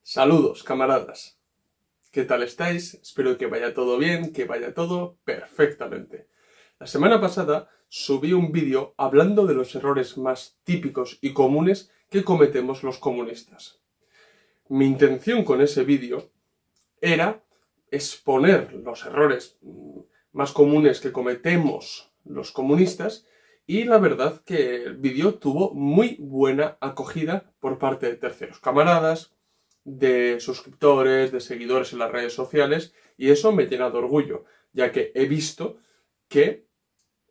Saludos, camaradas. ¿Qué tal estáis? Espero que vaya todo bien, que vaya todo perfectamente. La semana pasada subí un vídeo hablando de los errores más típicos y comunes que cometemos los comunistas. Mi intención con ese vídeo era exponer los errores más comunes que cometemos los comunistas y la verdad que el vídeo tuvo muy buena acogida por parte de terceros camaradas, de suscriptores, de seguidores en las redes sociales, y eso me llena de orgullo, ya que he visto que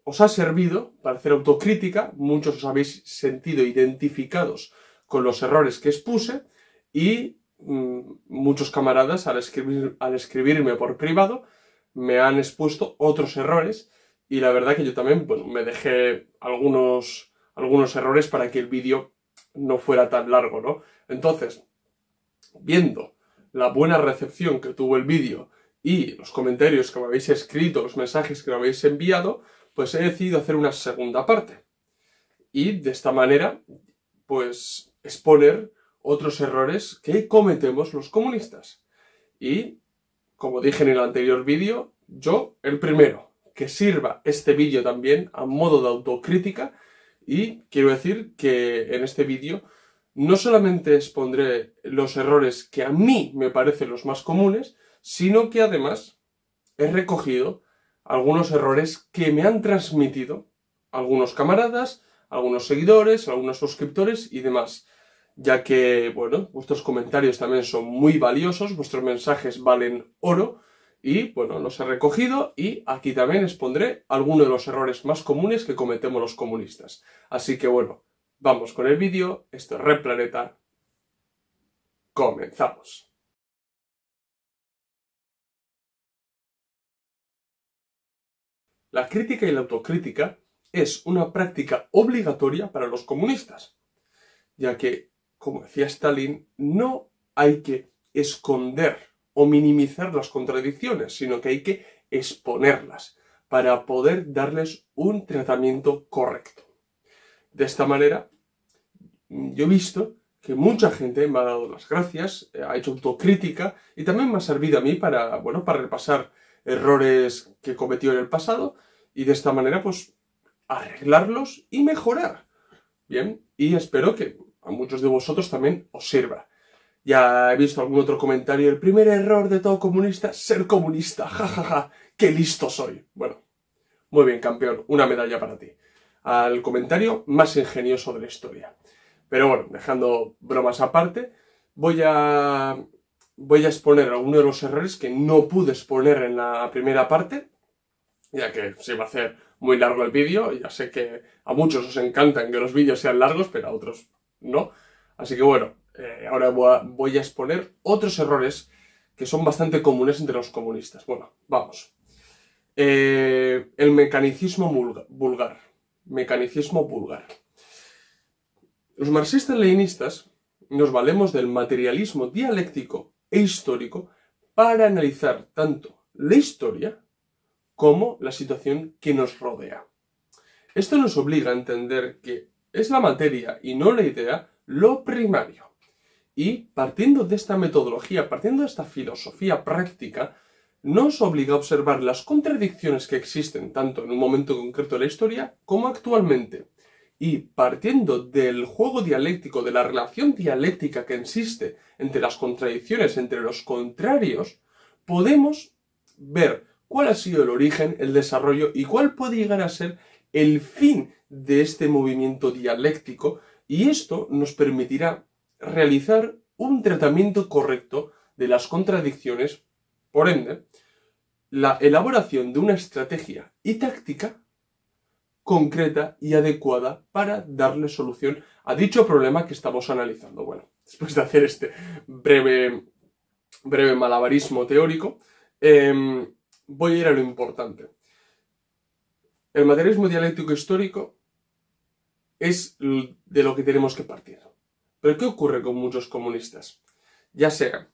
os ha servido para hacer autocrítica, muchos os habéis sentido identificados con los errores que expuse y muchos camaradas al escribirme por privado me han expuesto otros errores y la verdad que yo también me dejé algunos errores para que el vídeo no fuera tan largo, ¿no? Entonces, viendo la buena recepción que tuvo el vídeo y los comentarios que me habéis escrito, los mensajes que me habéis enviado, pues he decidido hacer una segunda parte. Y de esta manera, pues exponer otros errores que cometemos los comunistas. Y, como dije en el anterior vídeo, yo el primero, que sirva este vídeo también a modo de autocrítica. Y quiero decir que en este vídeo no solamente expondré los errores que a mí me parecen los más comunes, sino que además he recogido algunos errores que me han transmitido algunos camaradas, algunos seguidores, algunos suscriptores y demás. Ya que, bueno, vuestros comentarios también son muy valiosos, vuestros mensajes valen oro y, bueno, los he recogido y aquí también expondré algunos de los errores más comunes que cometemos los comunistas. Así que, bueno, vamos con el vídeo. Esto es Red Planeta. Comenzamos. La crítica y la autocrítica es una práctica obligatoria para los comunistas, ya que, como decía Stalin, no hay que esconder o minimizar las contradicciones, sino que hay que exponerlas para poder darles un tratamiento correcto. De esta manera, yo he visto que mucha gente me ha dado las gracias, ha hecho autocrítica y también me ha servido a mí para, bueno, para repasar errores que cometió en el pasado y de esta manera, pues, arreglarlos y mejorar. Bien, y espero que a muchos de vosotros también os sirva. Ya he visto algún otro comentario. El primer error de todo comunista, ser comunista. Ja, ja, ja. ¡Qué listo soy! Bueno, muy bien, campeón. Una medalla para ti. Al comentario más ingenioso de la historia. Pero bueno, dejando bromas aparte, voy a exponer algunos de los errores que no pude exponer en la primera parte, ya que se iba a hacer muy largo el vídeo. Ya sé que a muchos os encantan que los vídeos sean largos, pero a otros no. Así que bueno, ahora voy a exponer otros errores que son bastante comunes entre los comunistas. Bueno, vamos. El mecanicismo vulgar. Mecanicismo vulgar. Los marxistas-leninistas nos valemos del materialismo dialéctico e histórico para analizar tanto la historia como la situación que nos rodea. Esto nos obliga a entender que es la materia y no la idea lo primario. Y partiendo de esta metodología, partiendo de esta filosofía práctica, nos obliga a observar las contradicciones que existen tanto en un momento concreto de la historia como actualmente. Y partiendo del juego dialéctico, de la relación dialéctica que existe entre las contradicciones, entre los contrarios, podemos ver cuál ha sido el origen, el desarrollo y cuál puede llegar a ser el fin de este movimiento dialéctico, y esto nos permitirá realizar un tratamiento correcto de las contradicciones, por ende, la elaboración de una estrategia y táctica concreta y adecuada para darle solución a dicho problema que estamos analizando. Bueno, después de hacer este breve malabarismo teórico, voy a ir a lo importante. El materialismo dialéctico histórico es de lo que tenemos que partir. Pero ¿qué ocurre con muchos comunistas? Ya sea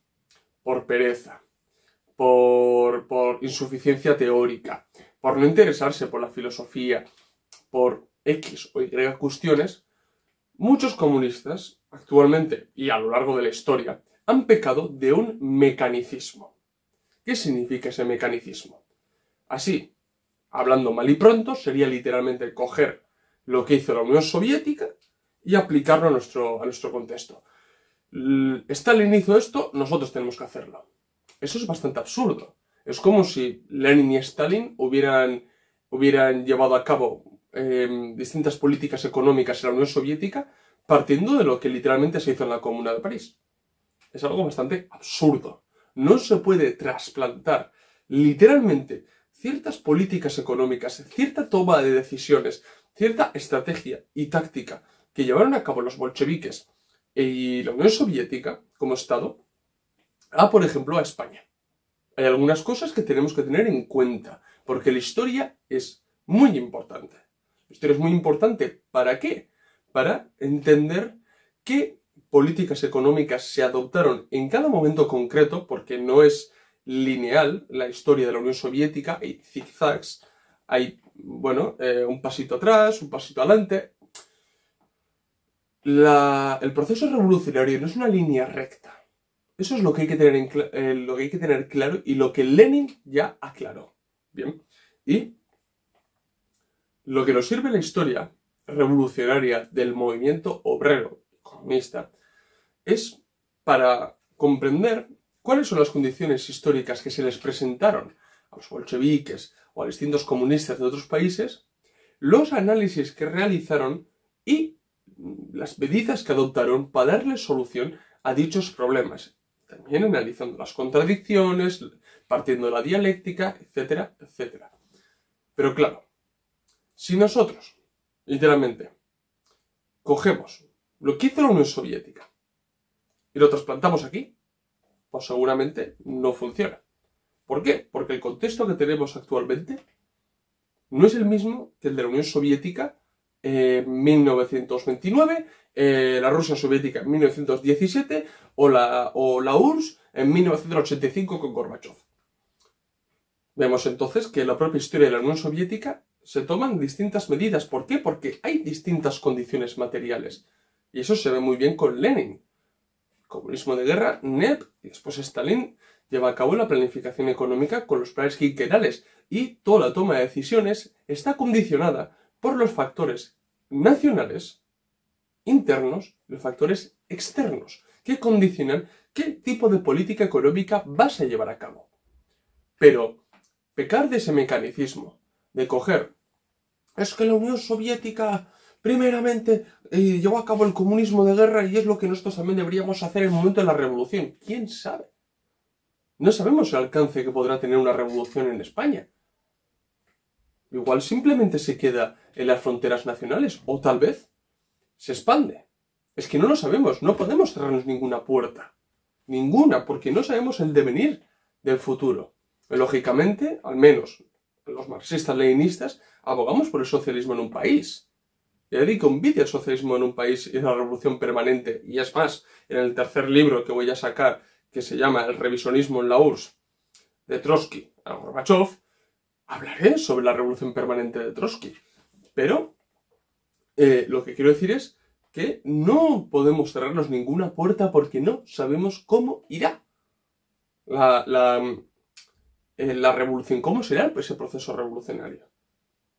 por pereza, por insuficiencia teórica, por no interesarse por la filosofía, por X o Y cuestiones, muchos comunistas actualmente y a lo largo de la historia han pecado de un mecanicismo. ¿Qué significa ese mecanicismo? Así, hablando mal y pronto, sería literalmente coger lo que hizo la Unión Soviética y aplicarlo a nuestro contexto. Stalin hizo esto, nosotros tenemos que hacerlo. Eso es bastante absurdo. Es como si Lenin y Stalin hubieran llevado a cabo distintas políticas económicas en la Unión Soviética partiendo de lo que literalmente se hizo en la Comuna de París. Es algo bastante absurdo. No se puede trasplantar literalmente ciertas políticas económicas, cierta toma de decisiones, cierta estrategia y táctica que llevaron a cabo los bolcheviques y la Unión Soviética como Estado por ejemplo, a España. Hay algunas cosas que tenemos que tener en cuenta, porque la historia es muy importante. La historia es muy importante, ¿para qué? Para entender qué políticas económicas se adoptaron en cada momento concreto, porque no es lineal la historia de la Unión Soviética, hay zigzags, hay, bueno, un pasito atrás, un pasito adelante. El proceso revolucionario no es una línea recta. Eso es lo que hay que tener claro y lo que Lenin ya aclaró. Bien. Y lo que nos sirve la historia revolucionaria del movimiento obrero comunista es para comprender cuáles son las condiciones históricas que se les presentaron a los bolcheviques o a distintos comunistas de otros países, los análisis que realizaron y las medidas que adoptaron para darle solución a dichos problemas. También analizando las contradicciones, partiendo de la dialéctica, etcétera, etcétera. Pero claro, si nosotros, literalmente, cogemos lo que hizo la Unión Soviética y lo trasplantamos aquí, pues seguramente no funciona. ¿Por qué? Porque el contexto que tenemos actualmente no es el mismo que el de la Unión Soviética en 1929, la Rusia soviética en 1917 o la URSS en 1985 con Gorbachev. Vemos entonces que en la propia historia de la Unión Soviética se toman distintas medidas. ¿Por qué? Porque hay distintas condiciones materiales. Y eso se ve muy bien con Lenin. Comunismo de guerra, NEP, y después Stalin lleva a cabo la planificación económica con los planes quinquenales. Y toda la toma de decisiones está condicionada por los factores nacionales, internos, y los factores externos, que condicionan qué tipo de política económica vas a llevar a cabo. Pero pecar de ese mecanicismo, de coger, es que la Unión Soviética primeramente llevó a cabo el comunismo de guerra y es lo que nosotros también deberíamos hacer en el momento de la revolución. ¿Quién sabe? No sabemos el alcance que podrá tener una revolución en España. Igual simplemente se queda en las fronteras nacionales, o tal vez se expande. Es que no lo sabemos, no podemos cerrarnos ninguna puerta. Ninguna, porque no sabemos el devenir del futuro. Lógicamente, al menos los marxistas-leninistas, abogamos por el socialismo en un país. Ya dedico un vídeo al socialismo en un país y la revolución permanente. Y es más, en el tercer libro que voy a sacar, que se llama El revisionismo en la URSS, de Trotsky a Gorbachev, hablaré sobre la revolución permanente de Trotsky. Pero lo que quiero decir es que no podemos cerrarnos ninguna puerta porque no sabemos cómo irá la revolución, cómo será ese proceso revolucionario.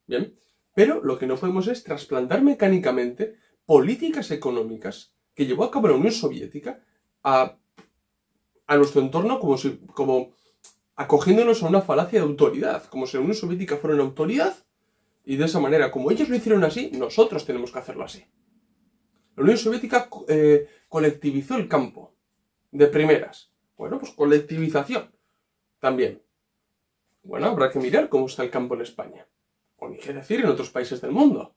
Bien, pero lo que no podemos es trasplantar mecánicamente políticas económicas que llevó a cabo la Unión Soviética a nuestro entorno como acogiéndonos a una falacia de autoridad, como si la Unión Soviética fuera una autoridad y de esa manera, como ellos lo hicieron así, nosotros tenemos que hacerlo así. La Unión Soviética colectivizó el campo de primeras. Bueno, pues colectivización también. Bueno, habrá que mirar cómo está el campo en España. O ni qué decir en otros países del mundo.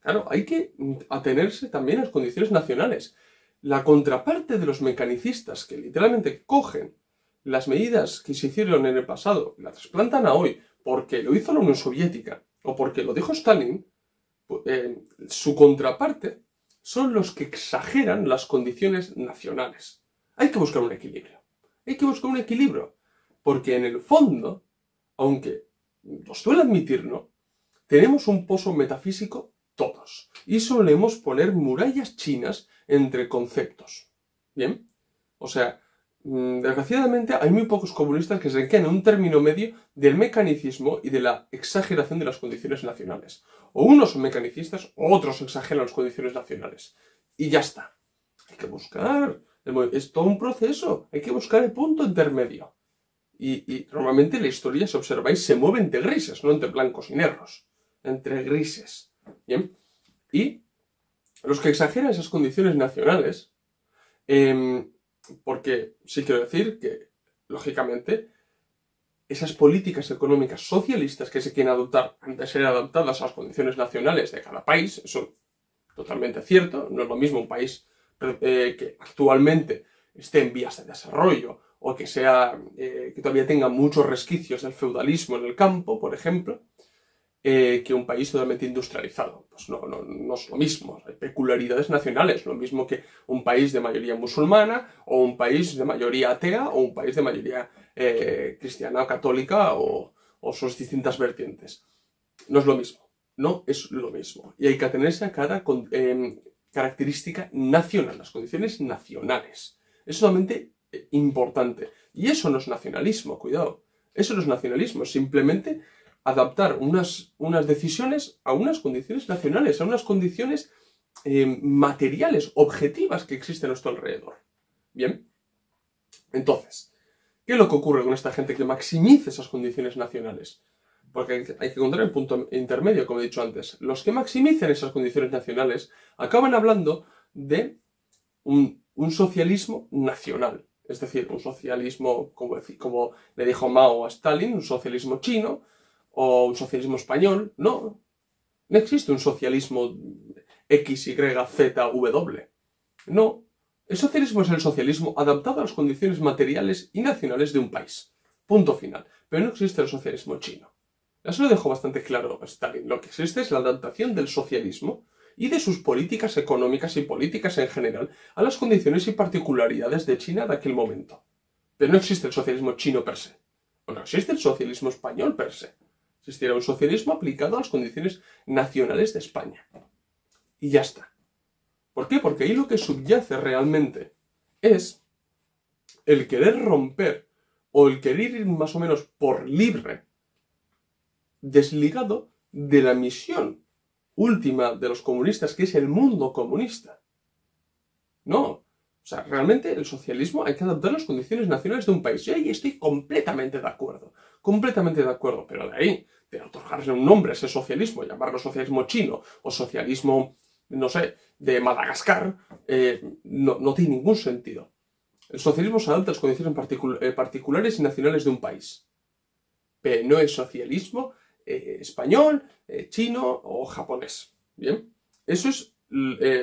Claro, hay que atenerse también a las condiciones nacionales. La contraparte de los mecanicistas que literalmente cogen las medidas que se hicieron en el pasado y las trasplantan a hoy porque lo hizo la Unión Soviética o porque lo dijo Stalin, su contraparte son los que exageran las condiciones nacionales. Hay que buscar un equilibrio. Hay que buscar un equilibrio. Porque en el fondo, aunque nos duele admitirlo, tenemos un pozo metafísico todos. Y solemos poner murallas chinas entre conceptos. ¿Bien? O sea, desgraciadamente hay muy pocos comunistas que se quedan en un término medio del mecanicismo y de la exageración de las condiciones nacionales. O unos son mecanicistas, o otros exageran las condiciones nacionales. Y ya está. Hay que buscar. Es todo un proceso. Hay que buscar el punto intermedio. Y normalmente la historia, si observáis, se mueve entre grises, no entre blancos y negros. Entre grises. ¿Bien? Y los que exageran esas condiciones nacionales, porque sí quiero decir que, lógicamente, esas políticas económicas socialistas que se quieren adoptar han de ser adaptadas a las condiciones nacionales de cada país, eso es totalmente cierto. No es lo mismo un país que actualmente esté en vías de desarrollo o que que todavía tenga muchos resquicios del feudalismo en el campo, por ejemplo, que un país totalmente industrializado. Pues no es lo mismo. Hay peculiaridades nacionales, lo mismo que un país de mayoría musulmana, o un país de mayoría atea, o un país de mayoría cristiana o católica, o sus distintas vertientes. No es lo mismo. No es lo mismo. Y hay que atenerse a cada característica nacional, las condiciones nacionales. Es sumamente importante. Y eso no es nacionalismo, cuidado. Eso no es nacionalismo, simplemente adaptar unas decisiones a unas condiciones nacionales, a unas condiciones materiales, objetivas que existen a nuestro alrededor. Bien, entonces, ¿qué es lo que ocurre con esta gente que maximiza esas condiciones nacionales? Porque hay que encontrar el punto intermedio, como he dicho antes. Los que maximizan esas condiciones nacionales acaban hablando de un socialismo nacional. Es decir, un socialismo, como le dijo Mao a Stalin, un socialismo chino, o un socialismo español. No existe un socialismo X, Y, Z, W. No. El socialismo es el socialismo adaptado a las condiciones materiales y nacionales de un país. Punto final. Pero no existe el socialismo chino. Eso lo dejó bastante claro Stalin. Lo que existe es la adaptación del socialismo y de sus políticas económicas y políticas en general a las condiciones y particularidades de China de aquel momento. Pero no existe el socialismo chino per se. O no existe el socialismo español per se. Existiera un socialismo aplicado a las condiciones nacionales de España. Y ya está. ¿Por qué? Porque ahí lo que subyace realmente es el querer romper o el querer ir más o menos por libre, desligado de la misión última de los comunistas, que es el mundo comunista. No. O sea, realmente el socialismo hay que adaptar las condiciones nacionales de un país. Y ahí estoy completamente de acuerdo. Completamente de acuerdo. Pero de ahí, de otorgarle un nombre a ese socialismo, llamarlo socialismo chino o socialismo, no sé, de Madagascar, no tiene ningún sentido. El socialismo se adapta a las condiciones particulares y nacionales de un país. Pero no es socialismo español, chino o japonés. ¿Bien? Eso es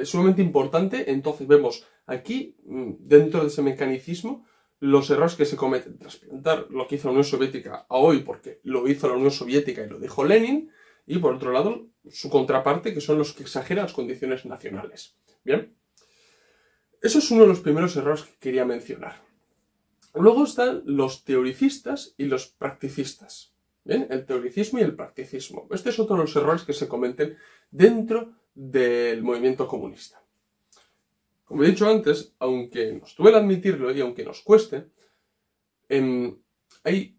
sumamente importante. Entonces vemos aquí, dentro de ese mecanicismo, los errores que se cometen. Trasplantar lo que hizo la Unión Soviética a hoy, porque lo hizo la Unión Soviética y lo dijo Lenin, y por otro lado, su contraparte, que son los que exageran las condiciones nacionales. Bien, eso es uno de los primeros errores que quería mencionar. Luego están los teoricistas y los practicistas. Bien, el teoricismo y el practicismo. Este es otro de los errores que se cometen dentro del movimiento comunista. Como he dicho antes, aunque nos duele admitirlo y aunque nos cueste, hay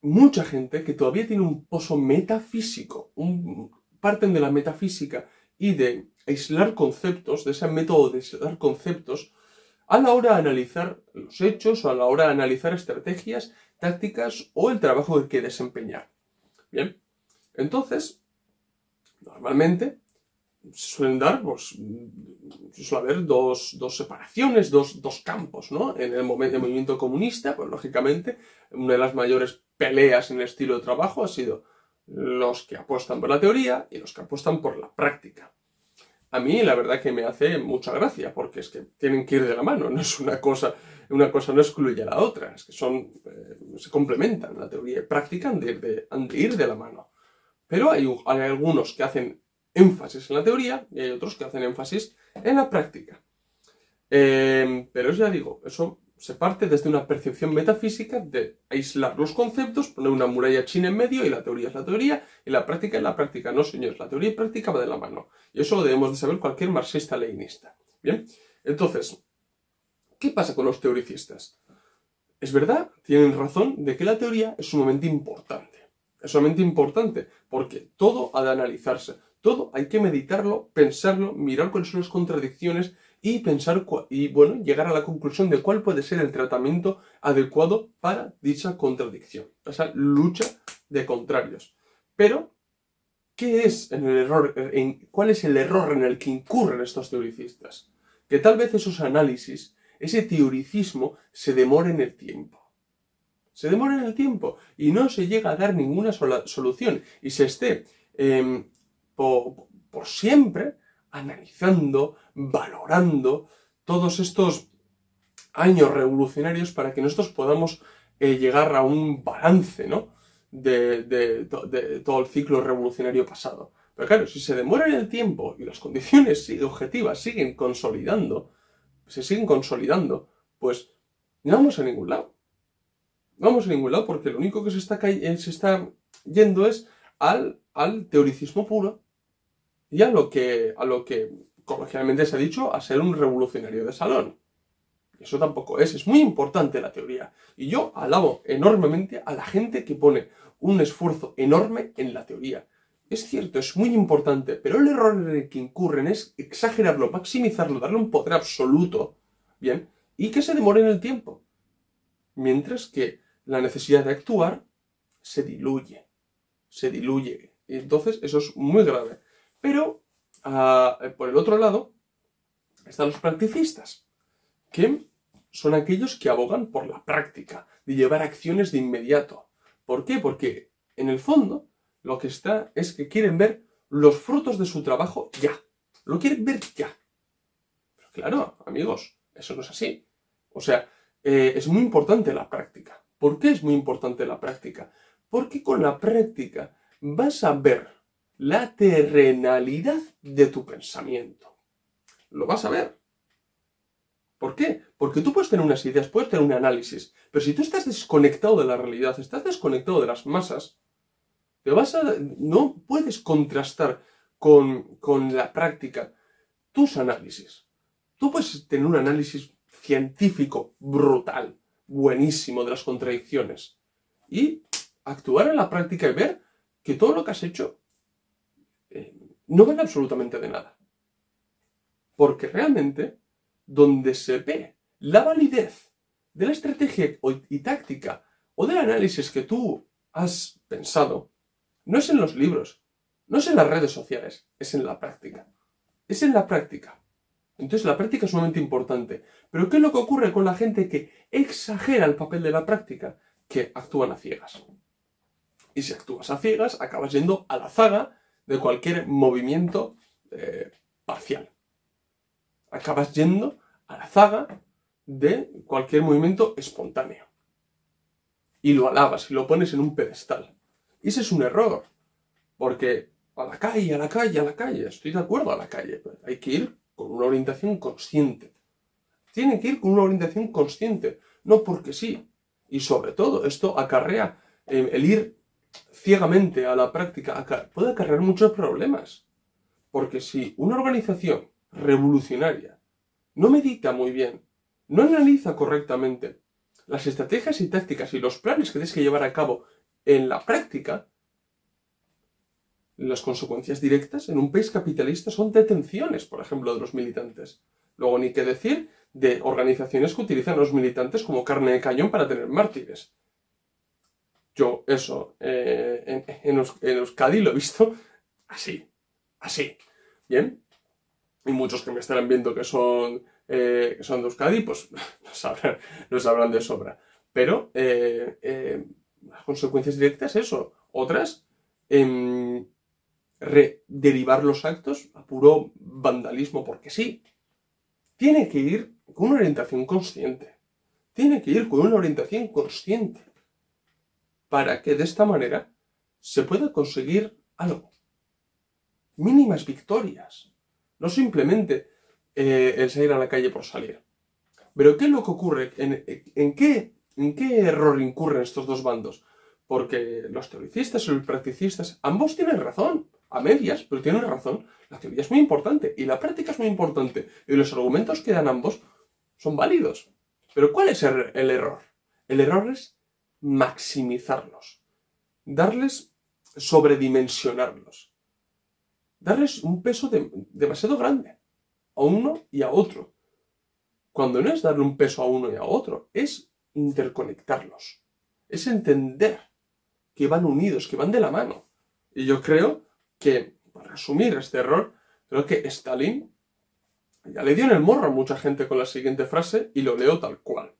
mucha gente que todavía tiene un pozo metafísico, parten de la metafísica y de aislar conceptos, de ese método de aislar conceptos, a la hora de analizar los hechos o a la hora de analizar estrategias, tácticas o el trabajo que desempeñar. Bien, entonces, normalmente suelen dar, suele haber dos separaciones, dos campos, ¿no? En el movimiento comunista, pues lógicamente, una de las mayores peleas en el estilo de trabajo ha sido los que apuestan por la teoría y los que apuestan por la práctica. A mí la verdad que me hace mucha gracia, porque es que tienen que ir de la mano, no es una cosa no excluye a la otra, es que se complementan, la teoría y práctica han de ir de la mano. Pero hay algunos que hacen énfasis en la teoría y hay otros que hacen énfasis en la práctica. Pero ya digo, eso se parte desde una percepción metafísica de aislar los conceptos, poner una muralla china en medio y la teoría es la teoría y la práctica es la práctica. No, señores, la teoría y práctica va de la mano. Y eso lo debemos de saber cualquier marxista-leninista. Bien, entonces, ¿Qué pasa con los teoricistas? Es verdad, tienen razón de que la teoría es sumamente importante. Es sumamente importante porque todo ha de analizarse. Todo hay que meditarlo, pensarlo, mirar cuáles son las contradicciones y pensar bueno, llegar a la conclusión de cuál puede ser el tratamiento adecuado para dicha contradicción. Esa lucha de contrarios. Pero, ¿qué es el error? ¿Cuál es el error en el que incurren estos teoricistas? Que tal vez esos análisis, ese teoricismo, se demore en el tiempo. Se demora en el tiempo y no se llega a dar ninguna solución y se esté por siempre analizando, valorando todos estos años revolucionarios para que nosotros podamos llegar a un balance, ¿no? de todo el ciclo revolucionario pasado. Pero claro, si se demora en el tiempo y las condiciones objetivas se siguen consolidando, pues no vamos a ningún lado. No vamos a ningún lado porque lo único que se está yendo es al teoricismo puro y a lo que coloquialmente se ha dicho, a ser un revolucionario de salón. Eso tampoco es muy importante la teoría. Y yo alabo enormemente a la gente que pone un esfuerzo enorme en la teoría. Es cierto, es muy importante, pero el error en el que incurren es exagerarlo, maximizarlo, darle un poder absoluto, ¿bien? Y que se demore en el tiempo. Mientras que la necesidad de actuar se diluye. Y entonces eso es muy grave. Pero, por el otro lado, están los practicistas, que son aquellos que abogan por la práctica, de llevar acciones de inmediato. ¿Por qué? Porque, en el fondo, lo que está es que quieren ver los frutos de su trabajo ya. Lo quieren ver ya. Pero claro, amigos, eso no es así. O sea, es muy importante la práctica. ¿Por qué es muy importante la práctica? Porque con la práctica vas a ver la terrenalidad de tu pensamiento. Lo vas a ver. ¿Por qué? Porque tú puedes tener unas ideas, puedes tener un análisis, pero si tú estás desconectado de la realidad, estás desconectado de las masas, no puedes contrastar con la práctica tus análisis. Tú puedes tener un análisis científico brutal, buenísimo de las contradicciones, y actuar en la práctica y ver que todo lo que has hecho no vale absolutamente de nada. Porque realmente, donde se ve la validez de la estrategia y táctica o del análisis que tú has pensado, no es en los libros, no es en las redes sociales, es en la práctica. Es en la práctica. Entonces la práctica es sumamente importante. Pero ¿qué es lo que ocurre con la gente que exagera el papel de la práctica? Que actúan a ciegas. Y si actúas a ciegas, acabas yendo a la zaga de cualquier movimiento parcial. Acabas yendo a la zaga de cualquier movimiento espontáneo. Y lo alabas y lo pones en un pedestal. Y ese es un error. Porque a la calle. Estoy de acuerdo, a la calle. Pero hay que ir con una orientación consciente. Tiene que ir con una orientación consciente. No porque sí. Y sobre todo, esto acarrea el ir ciegamente a la práctica. Puede acarrear muchos problemas. Porque si una organización revolucionaria no medita muy bien, no analiza correctamente las estrategias y tácticas y los planes que tienes que llevar a cabo en la práctica, las consecuencias directas en un país capitalista son detenciones, por ejemplo, de los militantes. Luego, ni qué decir de organizaciones que utilizan a los militantes como carne de cañón para tener mártires. Yo eso en Euskadi lo he visto así. ¿Bien? Y muchos que me estarán viendo que son de Euskadi, pues lo sabrán de sobra. Pero las consecuencias directas, eso. Otras, derivar los actos a puro vandalismo, porque sí. Tiene que ir con una orientación consciente. Para que de esta manera se pueda conseguir algo. Mínimas victorias. No simplemente el salir a la calle por salir. Pero ¿qué es lo que ocurre? ¿En qué error incurren estos dos bandos? Porque los teoricistas y los practicistas, ambos tienen razón. A medias, pero tienen razón. La teoría es muy importante y la práctica es muy importante. Y los argumentos que dan ambos son válidos. Pero ¿cuál es el error? El error es maximizarlos, sobredimensionarlos, darles un peso demasiado grande a uno y a otro. Cuando no es darle un peso a uno y a otro, es interconectarlos, es entender que van unidos, que van de la mano. Y yo creo que, para resumir este error, creo que Stalin ya le dio en el morro a mucha gente con la siguiente frase, y lo leo tal cual.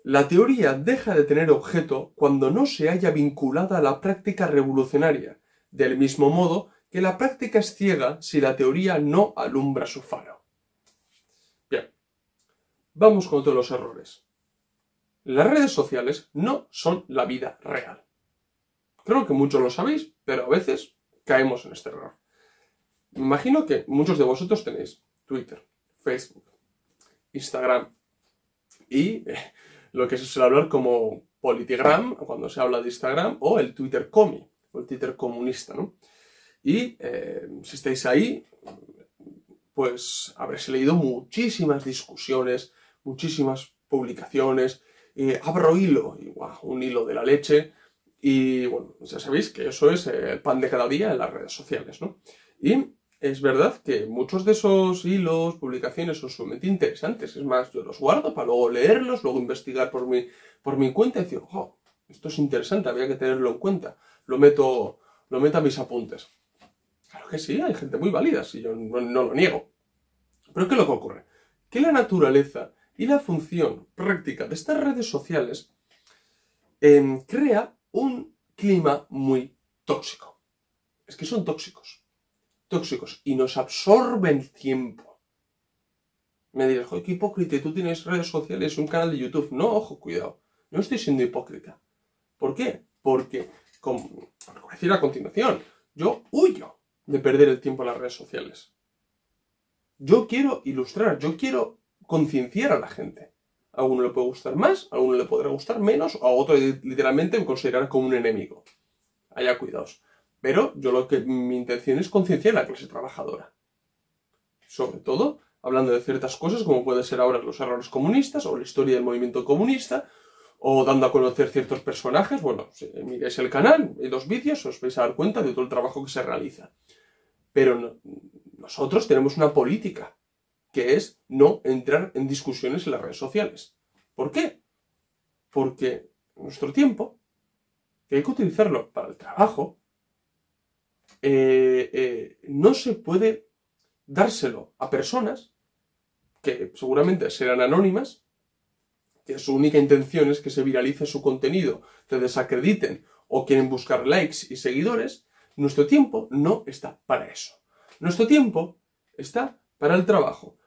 La teoría deja de tener objeto cuando no se haya vinculada a la práctica revolucionaria, del mismo modo que la práctica es ciega si la teoría no alumbra su faro. Bien, vamos con todos los errores. Las redes sociales no son la vida real. Creo que muchos lo sabéis, pero a veces caemos en este error. Me imagino que muchos de vosotros tenéis Twitter, Facebook, Instagram y lo que se suele hablar como Politigram, cuando se habla de Instagram, o el Twitter comi, o el Twitter comunista, ¿no? Y si estáis ahí, pues habréis leído muchísimas discusiones, muchísimas publicaciones, abro hilo, y, wow, un hilo de la leche, y bueno, ya sabéis que eso es el pan de cada día en las redes sociales, ¿no? Y es verdad que muchos de esos hilos, publicaciones son sumamente interesantes. Es más, yo los guardo para luego leerlos, luego investigar por mi cuenta y decir, oh, esto es interesante, había que tenerlo en cuenta. Lo meto a mis apuntes. Claro que sí, hay gente muy válida, si yo no lo niego. Pero ¿qué es lo que ocurre? Que la naturaleza y la función práctica de estas redes sociales crea un clima muy tóxico. Es que son tóxicos y nos absorben tiempo. Me dirás, joder, qué hipócrita, tú tienes redes sociales y un canal de YouTube. No, ojo, cuidado, no estoy siendo hipócrita. ¿Por qué? Porque, como voy a decir a continuación, yo huyo de perder el tiempo en las redes sociales. Yo quiero ilustrar, yo quiero concienciar a la gente. A uno le puede gustar más, a uno le podrá gustar menos, a otro literalmente me considerará como un enemigo. Allá cuidaos. Pero mi intención es concienciar a la clase trabajadora. Sobre todo, hablando de ciertas cosas, como pueden ser ahora los errores comunistas, o la historia del movimiento comunista, o dando a conocer ciertos personajes. Bueno, si miráis el canal y los vídeos, os vais a dar cuenta de todo el trabajo que se realiza. Pero nosotros tenemos una política, que es no entrar en discusiones en las redes sociales. ¿Por qué? Porque nuestro tiempo, que hay que utilizarlo para el trabajo, no se puede dárselo a personas que seguramente serán anónimas, que su única intención es que se viralice su contenido, te desacrediten o quieren buscar likes y seguidores. Nuestro tiempo no está para eso. Nuestro tiempo está para el trabajo,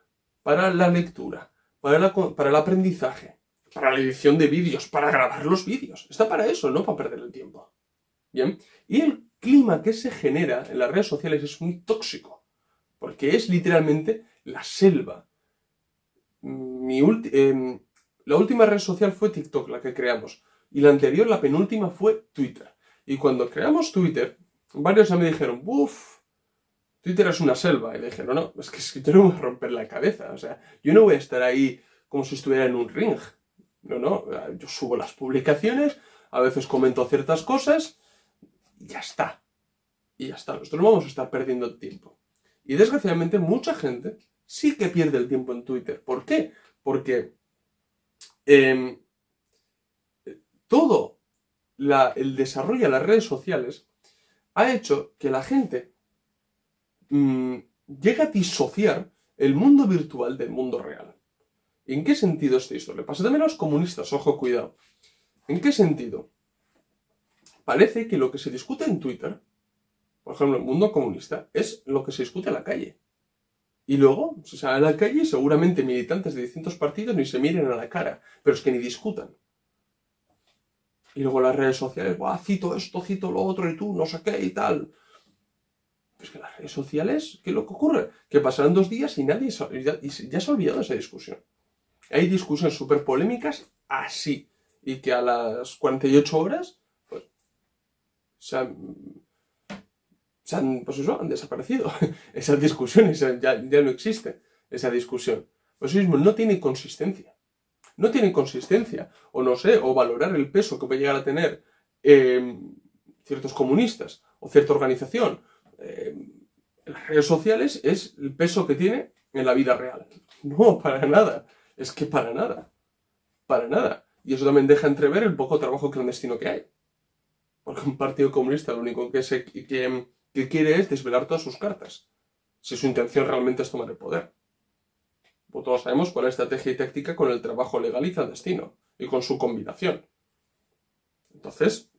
para la lectura, para el aprendizaje, para la edición de vídeos, para grabar los vídeos. Está para eso, no para perder el tiempo. ¿Bien? Y el clima que se genera en las redes sociales es muy tóxico, porque es literalmente la selva. La última red social fue TikTok, la que creamos, y la anterior, la penúltima, fue Twitter. Y cuando creamos Twitter, varios ya me dijeron, uff, Twitter es una selva. Y le dije, no, es que yo no me voy a romper la cabeza. O sea, yo no voy a estar ahí como si estuviera en un ring. No, yo subo las publicaciones, a veces comento ciertas cosas, y ya está. Y ya está, nosotros no vamos a estar perdiendo el tiempo. Y desgraciadamente mucha gente sí que pierde el tiempo en Twitter. ¿Por qué? Porque todo el desarrollo de las redes sociales ha hecho que la gente llegue a disociar el mundo virtual del mundo real. ¿En qué sentido es esto? Le pasa también a los comunistas, ojo, cuidado. ¿En qué sentido? Parece que lo que se discute en Twitter, por ejemplo, en el mundo comunista, es lo que se discute en la calle. Y luego se sale a la calle y seguramente militantes de distintos partidos ni se miren a la cara, pero es que ni discutan. Y luego las redes sociales, cito esto, cito lo otro, y tú, no sé qué, y tal. Pues que las redes sociales, ¿qué es lo que ocurre? Que pasarán 2 días y nadie ya se ha olvidado de esa discusión. Hay discusiones súper polémicas así, y que a las 48 horas, pues, han desaparecido. Esas discusiones, ya no existe esa discusión. Por eso mismo no tiene consistencia. No tiene consistencia. O no sé, o valorar el peso que puede llegar a tener ciertos comunistas o cierta organización en las redes sociales es el peso que tiene en la vida real. No, para nada. Es que para nada. Para nada. Y eso también deja entrever el poco trabajo clandestino que hay. Porque un partido comunista lo único que quiere es desvelar todas sus cartas. Si su intención realmente es tomar el poder. Pues todos sabemos cuál es la estrategia y táctica con el trabajo legal y clandestino. Y con su combinación. Entonces,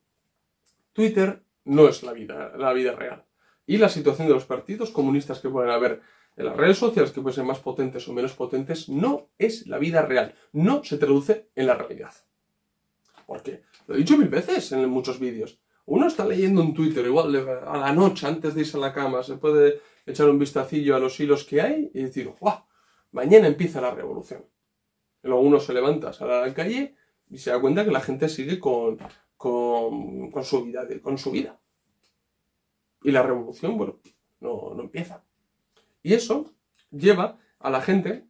Twitter no es la vida real. Y la situación de los partidos comunistas que pueden haber en las redes sociales, que pueden ser más potentes o menos potentes, no es la vida real. No se traduce en la realidad. ¿Por qué? Lo he dicho 1000 veces en muchos vídeos. Uno está leyendo un Twitter, igual a la noche, antes de irse a la cama, se puede echar un vistacillo a los hilos que hay y decir, ¡guau! Mañana empieza la revolución. Y luego uno se levanta, sale a la calle y se da cuenta que la gente sigue con su vida. Y la revolución, bueno, no empieza. Y eso lleva a la gente,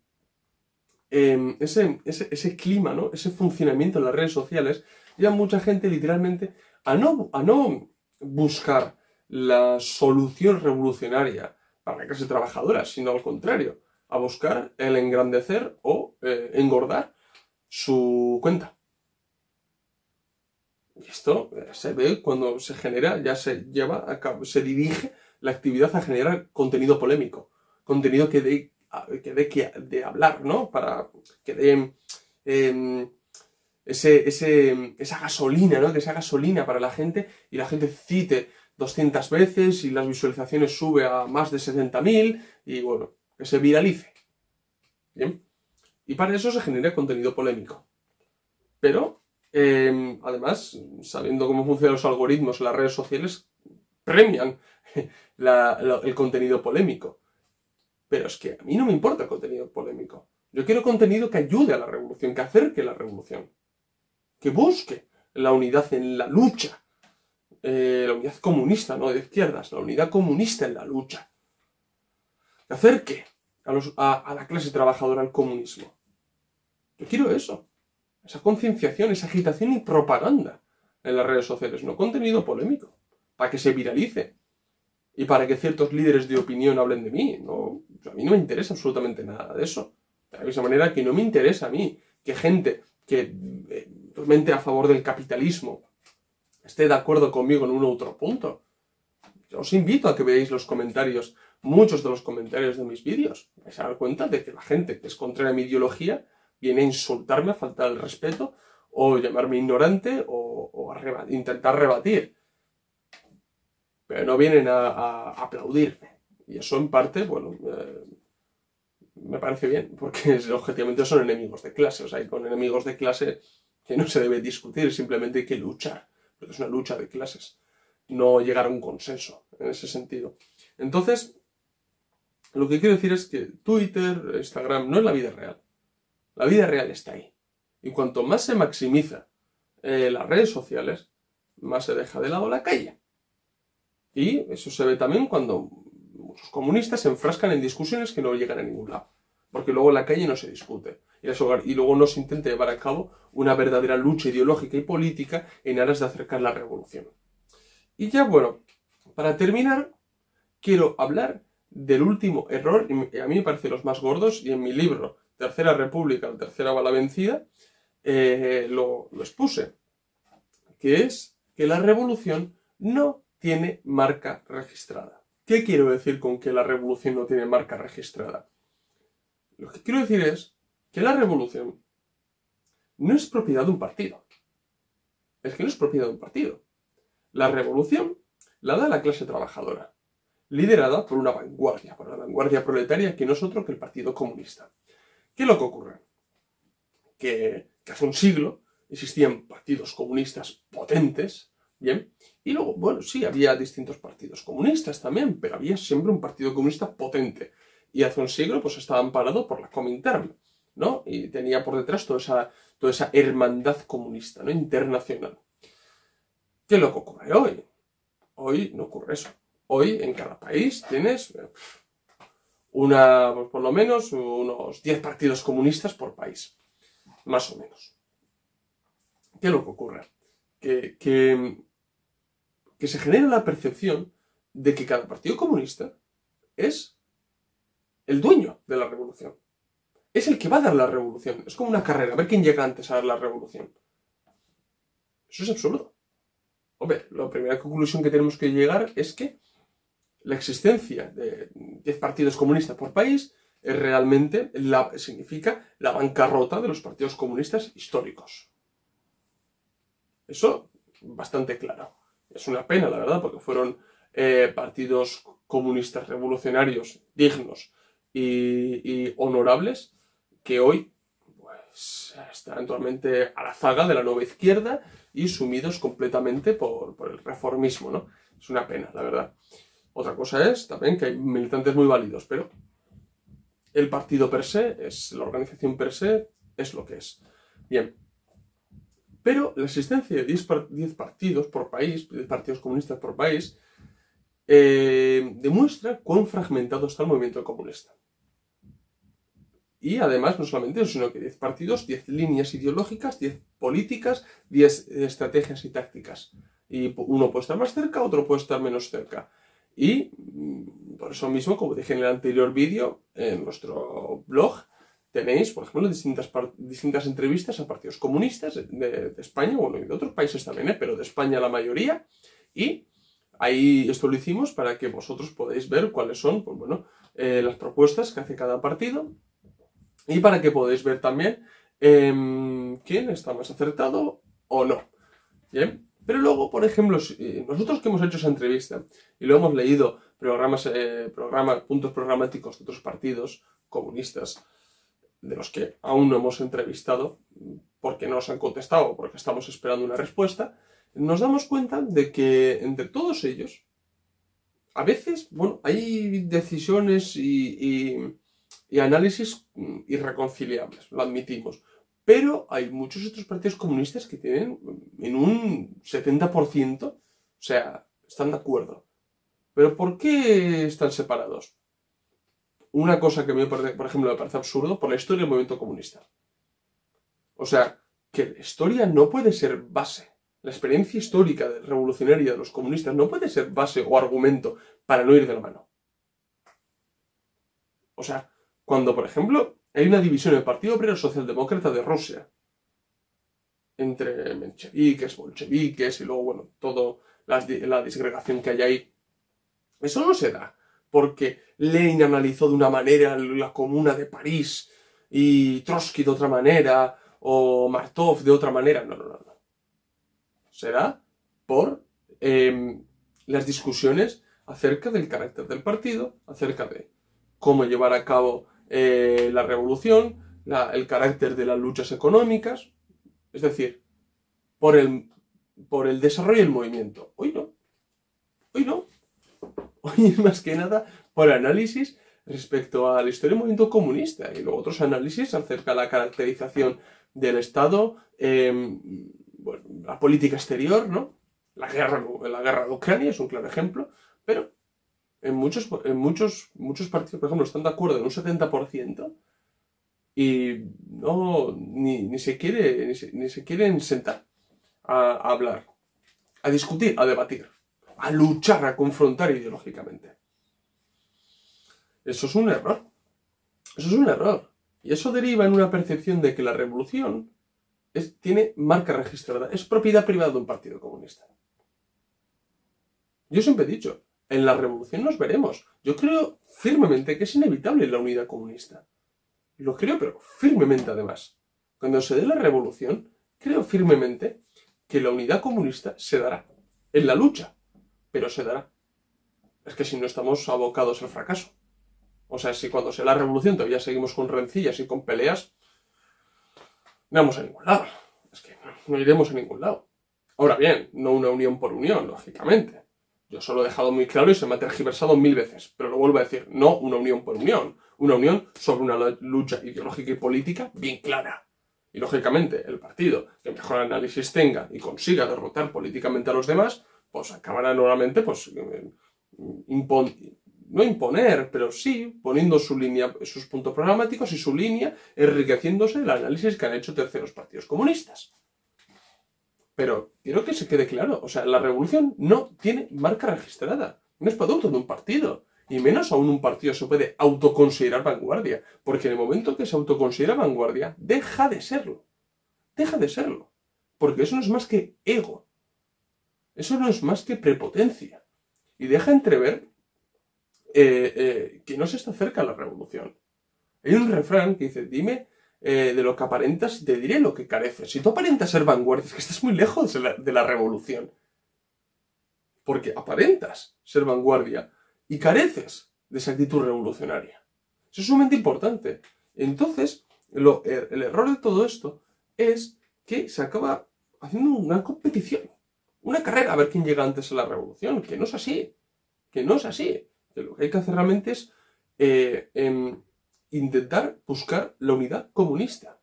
ese clima, ¿no? Ese funcionamiento en las redes sociales, lleva a mucha gente literalmente a no buscar la solución revolucionaria para la clase trabajadora, sino al contrario, a buscar el engrandecer o engordar su cuenta. Y esto se ve cuando se genera, ya se lleva a cabo, se dirige la actividad a generar contenido polémico, contenido que dé de hablar, ¿no? Para que dé esa gasolina, ¿no? Que sea gasolina para la gente y la gente cite 200 veces y las visualizaciones sube a más de 70.000 y bueno, que se viralice. ¿Bien? Y para eso se genera contenido polémico. Pero además, sabiendo cómo funcionan los algoritmos en las redes sociales, premian el contenido polémico. Pero es que a mí no me importa el contenido polémico. Yo quiero contenido que ayude a la revolución, que acerque la revolución. Que busque la unidad en la lucha. La unidad comunista, no de izquierdas, la unidad comunista en la lucha. Que acerque a la clase trabajadora al comunismo. Yo quiero eso. Esa concienciación, esa agitación y propaganda en las redes sociales, no contenido polémico, para que se viralice y para que ciertos líderes de opinión hablen de mí. No, a mí no me interesa absolutamente nada de eso. De la misma manera que no me interesa a mí que gente que realmente a favor del capitalismo esté de acuerdo conmigo en un otro punto. Yo os invito a que veáis los comentarios, muchos de los comentarios de mis vídeos. Vais a dar cuenta de que la gente que es contraria a mi ideología viene a insultarme, a faltar el respeto, o llamarme ignorante, o a intentar rebatir. Pero no vienen a aplaudirme. Y eso en parte, bueno, me parece bien, porque objetivamente son enemigos de clase. O sea, hay con enemigos de clase que no se debe discutir, simplemente hay que luchar. Porque es una lucha de clases. No llegar a un consenso en ese sentido. Entonces, lo que quiero decir es que Twitter, Instagram, no es la vida real. La vida real está ahí. Y cuanto más se maximiza las redes sociales, más se deja de lado la calle. Y eso se ve también cuando muchos comunistas se enfrascan en discusiones que no llegan a ningún lado. Porque luego en la calle no se discute. Y luego no se intenta llevar a cabo una verdadera lucha ideológica y política en aras de acercar la revolución. Y ya bueno, para terminar, quiero hablar del último error, y a mí me parece los más gordos, y en mi libro Tercera República, la tercera bala vencida, lo expuse, que es que la revolución no tiene marca registrada. ¿Qué quiero decir con que la revolución no tiene marca registrada? Lo que quiero decir es que la revolución no es propiedad de un partido. Es que no es propiedad de un partido. La revolución la da la clase trabajadora, liderada por una vanguardia, por la vanguardia proletaria que no es otro que el Partido Comunista. ¿Qué es lo que ocurre? Que hace un siglo existían partidos comunistas potentes, ¿bien? Y luego, bueno, sí, había distintos partidos comunistas también, pero había siempre un partido comunista potente. Y hace un siglo, pues estaba amparado por la Comintern, ¿no? Y tenía por detrás toda esa hermandad comunista, ¿no? Internacional. ¿Qué es lo que ocurre hoy? Hoy no ocurre eso. Hoy en cada país tienes pues por lo menos unos 10 partidos comunistas por país, más o menos. ¿Qué es lo que ocurre? Que se genera la percepción de que cada partido comunista es el dueño de la revolución. Es el que va a dar la revolución. Es como una carrera, a ver quién llega antes a dar la revolución. Eso es absurdo. Hombre, la primera conclusión que tenemos que llegar es que la existencia de 10 partidos comunistas por país realmente significa la bancarrota de los partidos comunistas históricos. Eso, bastante claro. Es una pena, la verdad, porque fueron partidos comunistas revolucionarios dignos y honorables que hoy pues, están actualmente a la zaga de la nueva izquierda y sumidos completamente por el reformismo, ¿no? Es una pena, la verdad. Otra cosa es también que hay militantes muy válidos, pero el partido per se, la organización per se, es lo que es. Bien. Pero la existencia de 10 partidos por país, 10 partidos comunistas por país, demuestra cuán fragmentado está el movimiento comunista. Y además, no solamente eso, sino que 10 partidos, 10 líneas ideológicas, 10 políticas, 10 estrategias y tácticas. Y uno puede estar más cerca, otro puede estar menos cerca. Y por eso mismo, como dije en el anterior vídeo, en nuestro blog, tenéis, por ejemplo, distintas entrevistas a partidos comunistas de España, bueno, y de otros países también, pero de España la mayoría. Y ahí esto lo hicimos para que vosotros podáis ver cuáles son, pues bueno, las propuestas que hace cada partido. Y para que podáis ver también quién está más acertado o no. ¿Bien? Pero luego, por ejemplo, nosotros que hemos hecho esa entrevista y lo hemos leído puntos programáticos de otros partidos comunistas, de los que aún no hemos entrevistado, porque no nos han contestado, porque estamos esperando una respuesta, nos damos cuenta de que entre todos ellos, a veces, bueno, hay decisiones y análisis irreconciliables, lo admitimos. Pero hay muchos otros partidos comunistas que tienen en un 70%, o sea, están de acuerdo. ¿Pero por qué están separados? Una cosa que a mí, por ejemplo, me parece absurdo, por la historia del movimiento comunista. O sea, que la historia no puede ser base. La experiencia histórica revolucionaria de los comunistas no puede ser base o argumento para no ir de la mano. O sea, cuando, por ejemplo, hay una división en el Partido Obrero Socialdemócrata de Rusia entre mencheviques, bolcheviques y luego, bueno, toda la disgregación que hay ahí. Eso no se da porque Lenin analizó de una manera la Comuna de París y Trotsky de otra manera o Martov de otra manera. No. Se da por las discusiones acerca del carácter del partido, acerca de cómo llevar a cabo la revolución, el carácter de las luchas económicas, es decir, por el desarrollo del movimiento. Hoy no. Hoy es más que nada por análisis respecto a la historia del movimiento comunista y luego otros análisis acerca de la caracterización del Estado, bueno, la política exterior, ¿no? La guerra de Ucrania es un claro ejemplo, pero en muchos partidos, por ejemplo, están de acuerdo en un 70% y no, ni se quieren sentar a hablar, a discutir, a debatir, a luchar, a confrontar ideológicamente. Eso es un error. Eso es un error. Y eso deriva en una percepción de que la revolución tiene marca registrada, es propiedad privada de un partido comunista. Yo siempre he dicho, en la revolución nos veremos. Yo creo firmemente que es inevitable la unidad comunista. Lo creo, pero firmemente además. Cuando se dé la revolución, creo firmemente que la unidad comunista se dará. En la lucha, pero se dará. Es que si no estamos abocados al fracaso. O sea, si cuando sea la revolución todavía seguimos con rencillas y con peleas, no vamos a ningún lado. Es que no iremos a ningún lado. Ahora bien, no una unión por unión, lógicamente. Yo solo he dejado muy claro y se me ha tergiversado 1000 veces, pero lo vuelvo a decir, no una unión por unión. Una unión sobre una lucha ideológica y política bien clara. Y lógicamente el partido que mejor análisis tenga y consiga derrotar políticamente a los demás, pues acabará normalmente pues, no imponer, pero sí poniendo su línea, sus puntos programáticos y su línea, enriqueciéndose del análisis que han hecho terceros partidos comunistas. Pero quiero que se quede claro, o sea, la revolución no tiene marca registrada, no es producto de un partido, y menos aún un partido se puede autoconsiderar vanguardia, porque en el momento que se autoconsidera vanguardia, deja de serlo, porque eso no es más que ego, eso no es más que prepotencia, y deja entrever que no se está cerca la revolución. Hay un refrán que dice, dime de lo que aparentas y te diré lo que careces. Si tú aparentas ser vanguardia, es que estás muy lejos de la revolución. Porque aparentas ser vanguardia y careces de esa actitud revolucionaria. Eso es sumamente importante. Entonces, el error de todo esto es que se acaba haciendo una competición, una carrera a ver quién llega antes a la revolución, que no es así, que lo que hay que hacer realmente es intentar buscar la unidad comunista.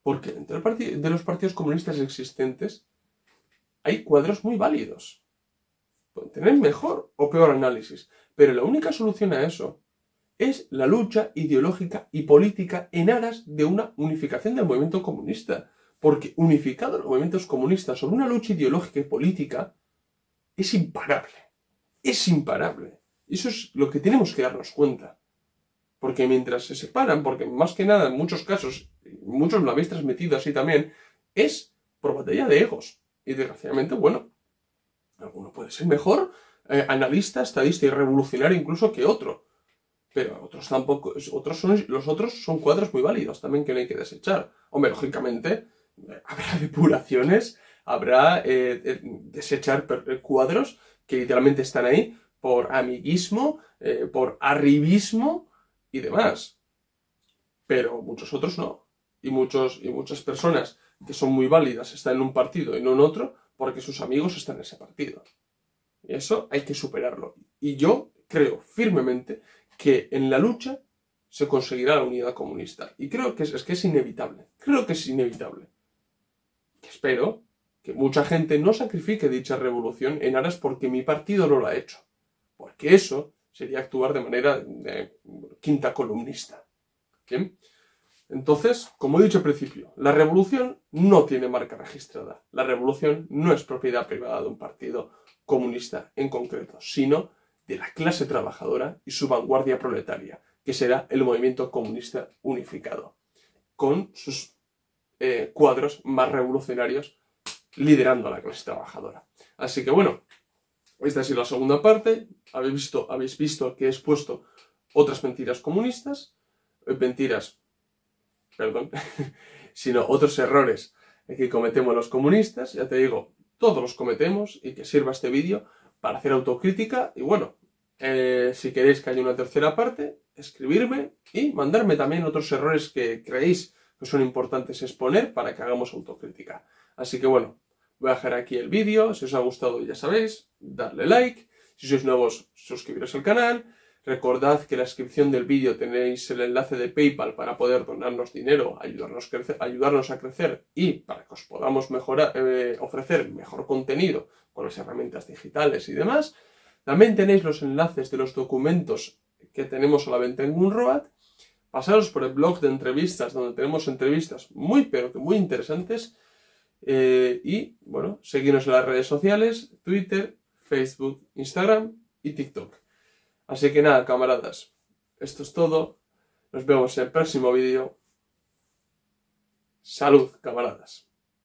Porque dentro de los partidos comunistas existentes hay cuadros muy válidos. Pueden tener mejor o peor análisis, pero la única solución a eso es la lucha ideológica y política en aras de una unificación del movimiento comunista. Porque unificado los movimientos comunistas sobre una lucha ideológica y política es imparable. Es imparable. Eso es lo que tenemos que darnos cuenta. Porque mientras se separan, porque más que nada en muchos casos, muchos lo habéis transmitido así también, es por batalla de egos. Y desgraciadamente, bueno, alguno puede ser mejor analista, estadista y revolucionario incluso que otro. Pero otros tampoco, los otros son cuadros muy válidos también que no hay que desechar. Hombre, lógicamente, habrá depuraciones, habrá desechar cuadros que literalmente están ahí por amiguismo, por arribismo y demás. Pero muchos otros no. Y muchas personas que son muy válidas están en un partido y no en otro porque sus amigos están en ese partido. Y eso hay que superarlo. Y yo creo firmemente que en la lucha se conseguirá la unidad comunista. Y creo que es inevitable. Creo que es inevitable. Espero que mucha gente no sacrifique dicha revolución en aras porque mi partido no lo ha hecho. Porque eso sería actuar de manera quinta columnista. ¿Bien? Entonces, como he dicho al principio, la revolución no tiene marca registrada. La revolución no es propiedad privada de un partido comunista en concreto, sino de la clase trabajadora y su vanguardia proletaria, que será el movimiento comunista unificado, con sus cuadros más revolucionarios liderando a la clase trabajadora. Así que bueno, esta ha sido la segunda parte. Habéis visto que he expuesto otras mentiras comunistas, sino otros errores que cometemos los comunistas. Ya te digo, todos los cometemos y que sirva este vídeo para hacer autocrítica. Y bueno, si queréis que haya una tercera parte, escribirme y mandarme también otros errores que creéis que son importantes exponer para que hagamos autocrítica. Así que bueno, voy a dejar aquí el vídeo. Si os ha gustado, ya sabéis, darle like. Si sois nuevos, suscribiros al canal. Recordad que en la descripción del vídeo tenéis el enlace de PayPal para poder donarnos dinero, ayudarnos a crecer y para que os podamos ofrecer mejor contenido con las herramientas digitales y demás. También tenéis los enlaces de los documentos que tenemos a la venta en Gumroad. Pasaros por el blog de entrevistas, donde tenemos entrevistas pero que muy interesantes. Y bueno, seguidnos en las redes sociales, Twitter, Facebook, Instagram y TikTok. Así que nada, camaradas, esto es todo. Nos vemos en el próximo vídeo. Salud, camaradas.